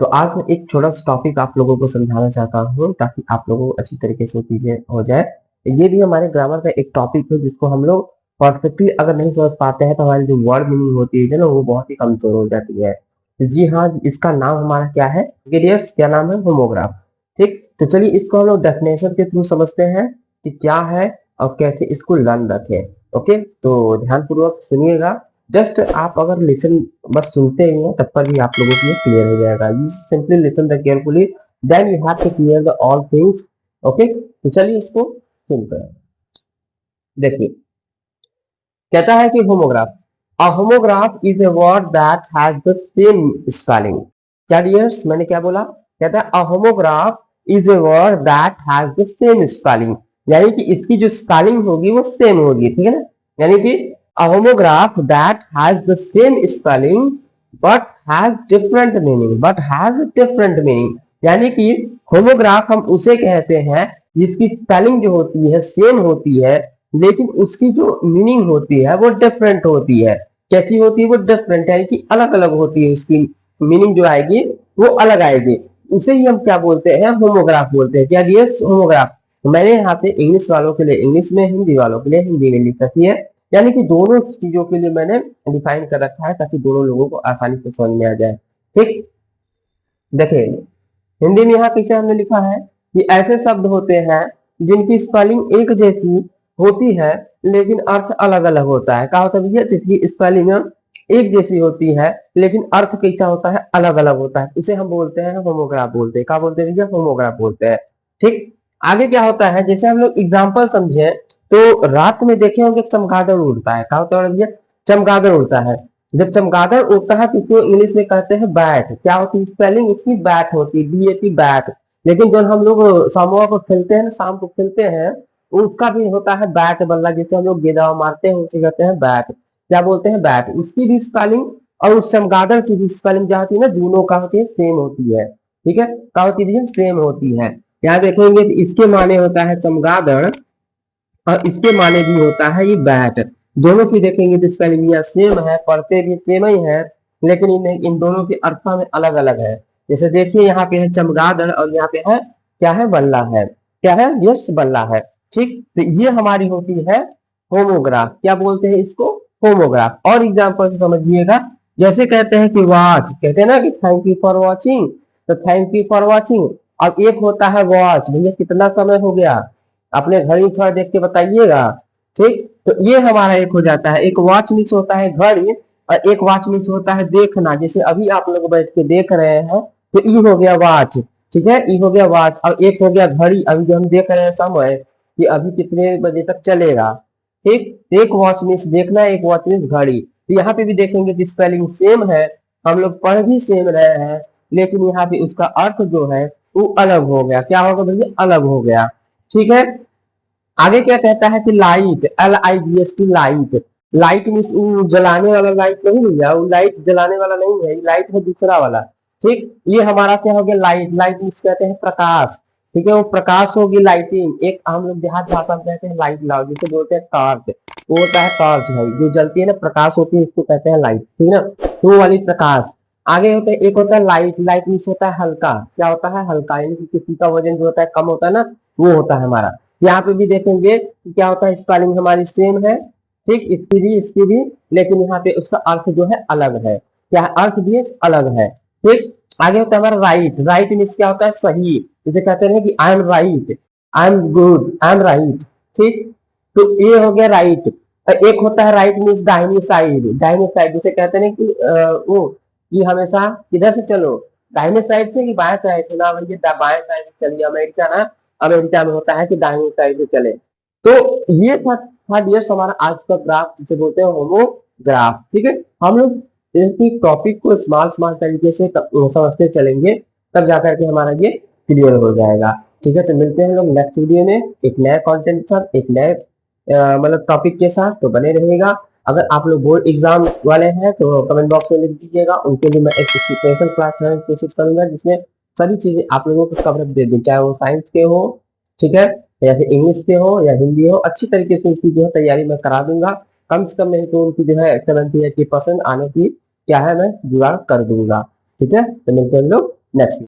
तो आज मैं एक छोटा सा टॉपिक आप लोगों को समझाना चाहता हूँ ताकि आप लोगों को अच्छी तरीके से चीजें हो जाए। ये भी हमारे ग्रामर का एक टॉपिक है जिसको हम लोग परफेक्टली अगर नहीं समझ पाते हैं तो हमारी जो वर्ड मीनिंग होती है जो ना वो बहुत ही कमजोर हो जाती है। तो जी हाँ, इसका नाम हमारा क्या है? ग्रेडियंट्स। क्या नाम है? होमोग्राफ। ठीक, तो चलिए इसको हम लोग डेफिनेशन के थ्रू समझते हैं कि क्या है और कैसे इसको लर्न रखें। ओके, तो ध्यानपूर्वक सुनिएगा। जस्ट आप अगर लिसन बस सुनते ही हैं तब पर भी आप लोगों के लिए क्लियर हो जाएगा। You simply listen the carefully, then you have to clear the all things. Okay, तो चलिए इसको सुनते हैं। देखिए, कहता है कि homograph, a homograph is a word that has the same spelling. क्या डियर्स, मैंने क्या बोला? कहता है a homograph is a word that has the same spelling, यानी कि इसकी जो स्पेलिंग होगी वो सेम होगी। ठीक है ना? यानी कि a homograph that has the same spelling but has different meaning, यानी कि होमोग्राफ हम उसे कहते हैं जिसकी स्पेलिंग जो होती है सेम होती है लेकिन उसकी जो मीनिंग होती है वो डिफरेंट होती है। कैसी होती है? वो डिफरेंट, यानी कि अलग अलग होती है। उसकी मीनिंग जो आएगी वो अलग आएगी। उसे ही हम क्या बोलते हैं? होमोग्राफ बोलते हैं। क्या ये होमोग्राफ? तो मैंने यहाँ पे इंग्लिश वालों के लिए इंग्लिश में, हिंदी वालों के लिए हिंदी में लिख रखी है, यानी कि दोनों चीजों के लिए मैंने डिफाइन कर रखा है ताकि दोनों लोगों को आसानी से समझ में आ जाए। ठीक, देखिए हिंदी में यहाँ पीछे हमने लिखा है कि ऐसे शब्द होते हैं जिनकी स्पेलिंग एक जैसी होती है लेकिन अर्थ अलग अलग होता है। क्या होता है भैया? जिसकी स्पेलिंग एक जैसी होती है लेकिन अर्थ कैसा होता है? अलग अलग होता है। उसे हम बोलते हैं होमोग्राफ बोलते हैं। क्या बोलते हैं भैया? होमोग्राफ बोलते हैं। ठीक, आगे क्या होता है? जैसे हम लोग एग्जाम्पल समझे तो रात में देखे होंगे चमगादड़ उड़ता है। क्या होता है भैया? चमगादड़ उड़ता है। जब चमगादड़ उड़ता है तो इसको इंग्लिश में कहते हैं बैट। क्या होती है स्पेलिंग उसकी? बैट होती है, BAT, बैट। लेकिन जब हम लोग शामुआ को खेलते हैं ना, शाम को खेलते हैं, उसका भी होता है बैट बल्ला, जैसे हम लोग गेंदा मारते हैं उसे कहते हैं बैट। क्या बोलते हैं? बैट। उसकी भी स्पेलिंग और उस चमगादड़ की भी स्पेलिंग क्या होती है ना, दोनों का होती है सेम होती है। ठीक है, क्या होती है? सेम होती है। यहाँ देखेंगे तो इसके माने होता है चमगादड़ और इसके माने भी होता है ये बैट। दोनों की देखेंगे तो स्पेलिंग सेम है, पढ़ते भी सेम ही है, लेकिन इन दोनों के अर्थों में अलग अलग है। जैसे देखिए यहाँ पे है चमगादड़ और यहाँ पे है क्या है? बल्ला है। क्या है? यस, बल्ला है। ठीक, तो ये हमारी होती है होमोग्राफ। क्या बोलते हैं इसको? होमोग्राफ। और एग्जाम्पल से समझिएगा, जैसे कहते हैं कि वॉच, कहते हैं ना कि थैंक यू फॉर वॉचिंग, तो थैंक यू फॉर वॉचिंग। अब एक होता है वॉच, भैया कितना समय हो गया? अपने घड़ी थोड़ा देख के बताइएगा। ठीक, तो ये हमारा एक हो जाता है। एक वॉच मिस होता है घड़ी और एक वॉच मिस होता है देखना। जैसे अभी आप लोग बैठ के देख रहे हैं तो ई हो गया वॉच। ठीक है, ई हो गया वॉच। और एक हो गया घड़ी, अभी जो हम देख रहे हैं समय कि अभी कितने बजे तक चलेगा। ठीक, एक वॉच मिस देखना, एक वॉच मिस घड़ी। तो यहाँ पे भी देखेंगे कि स्पेलिंग सेम है, हम लोग पढ़ भी सेम रहे हैं, लेकिन यहाँ पे उसका अर्थ जो है वो अलग हो गया। क्या होगा भैया? अलग हो गया। ठीक है, आगे क्या कहता है कि light, LIGHT, light. Light means जलाने वाला लाइट नहीं भैया, वो लाइट जलाने वाला नहीं है, लाइट है दूसरा वाला। ठीक, ये हमारा क्या हो गया? लाइट। लाइट मीन्स कहते हैं प्रकाश। ठीक है, वो प्रकाश होगी लाइटिंग। एक हम लोग देहात भाषा में कहते हैं लाइट लाओ, जिसे बोलते हैं टॉर्च। वो होता है टॉर्च भाई, जो जलती है ना, प्रकाश होती है, इसको कहते हैं लाइट। ठीक है ना, तो वो वाली प्रकाश। आगे होता है, एक होता है लाइट। लाइट मीन्स होता है हल्का। क्या होता है? हल्का, यानी कि किसी का वजन जो होता है कम होता है ना, वो होता है हमारा। यहाँ पे भी देखेंगे कि क्या होता है? स्पेलिंग हमारी सेम है। ठीक, इसकी भी, लेकिन यहाँ पे उसका अर्थ जो है अलग है। क्या है? अर्थ भी अलग है। ठीक, आगे होता है हमारा राइट। राइट मीन्स क्या होता है? सही। जैसे कहते हैं कि I am right, I am good, I am right. ठीक, तो ये हो गया राइट। एक होता है राइट मीन्स दाहिनी साइड। दाहिनी साइड जैसे कहते हैं कि वो कि हमेशा किधर से चलो? दाहिने साइड से कि बाएं साइड से? ना भैया, बाएं साइड से चलिए। अमेरिका ना, अमेरिका में होता है कि दाहिनी साइड से चले। तो ये था डियर्स हमारा आज का ग्राफ, जिसे बोलते हैं होमोग्राफ। ठीक है, हम लोग इस टॉपिक को स्मॉल स्मॉल तरीके से समझते चलेंगे, तब जाकर के हमारा ये क्लियर हो जाएगा। ठीक है, तो मिलते हैं हम लोग नेक्स्ट वीडियो में एक नए कंटेंट के साथ, एक नए मतलब टॉपिक के साथ। तो बने रहिएगा। अगर आप लोग बोर्ड एग्जाम वाले हैं तो कमेंट बॉक्स में लिख दीजिएगा, उनके लिए मैं एक स्पेशल क्लास लेने की कोशिश करूंगा जिसमें सभी चीजें आप लोगों को कवर दे दूं, चाहे वो साइंस के हो, ठीक है, या फिर इंग्लिश के हो या हिंदी हो। अच्छी तरीके से उसकी जो है तैयारी मैं करा दूंगा। कम से कम नहीं तो उनकी जो है 70-80% आने की क्या है मैं जुगाड़ कर दूंगा। ठीक है, तो मिलते हैं हम लोग नेक्स्ट।